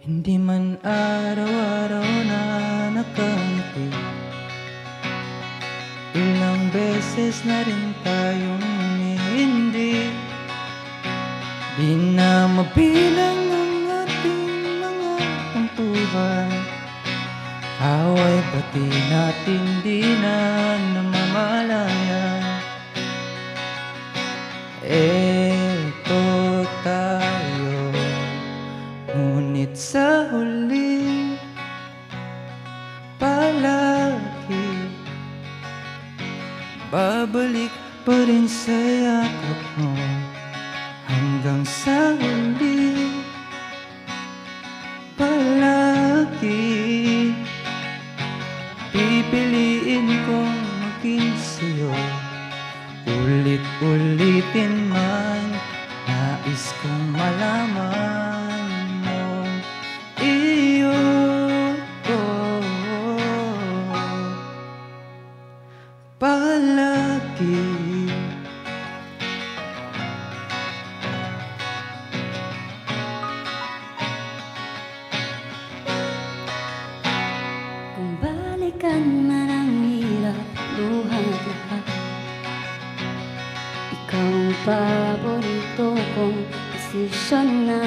Hindi man araw-araw na nakangiti, ilang beses na rin tayong hindi. Di na mabilang ang ating mga kwentuhan. Away pati natin di na namamalayan. Eto tayo, ngunit sa huli palagi babalik pa rin sa yakap mo. Hanggang sa huli palagi pipiliin kong maging sa'yo. Ulit-ulitin man, nais kong malaman mo iyo ko palagi. Kung balikan man ang hirap, luhat lahat, ikaw ang paborito kong desisyon na.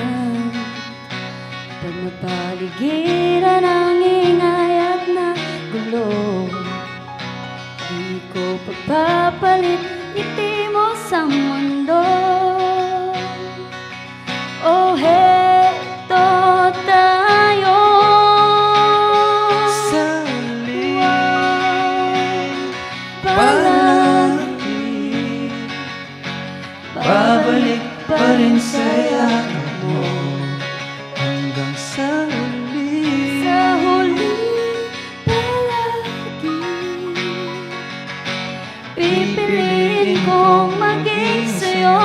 Pag napaligiran ang ingay at nagulo, di ko pagpapalit ngiti mo sa mundo. Oh, heto tayo Sa huli palagi babalik pa rin sa yakap mo. Hanggang sa huli palagi pipiliin kong maging sa'yo.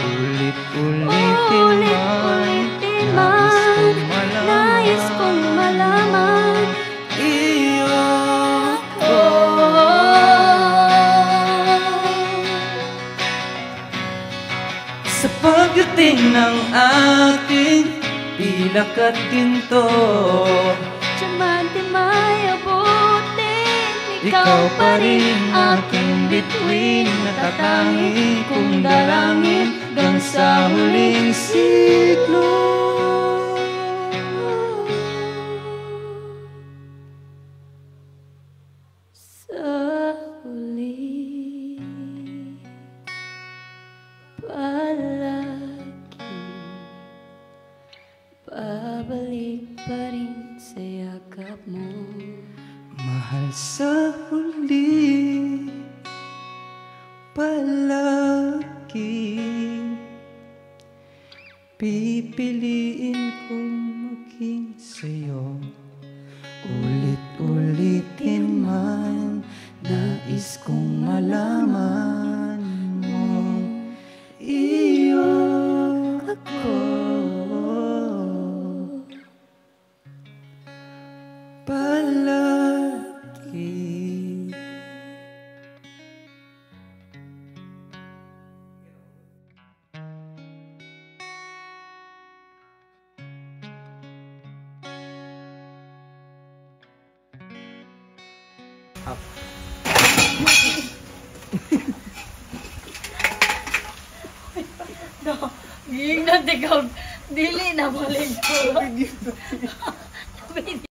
Ulit-ulitin man, Nais kong malaman iyo ko. Sa pagdating ng ating pilak at ginto, Diamante may abutin, ikaw pa rin aking bituin, natatanging kong dalangin hanggang sa huling siklo. Sa huli palagi babalik pa rin sa yakap mo. Mahal, sa huli palagi pipiliin kong maging sa'yo. Ulit-ulitin man, nais kong malaman mo iyo ako palagi. Ging na tigog, dili na balik ko.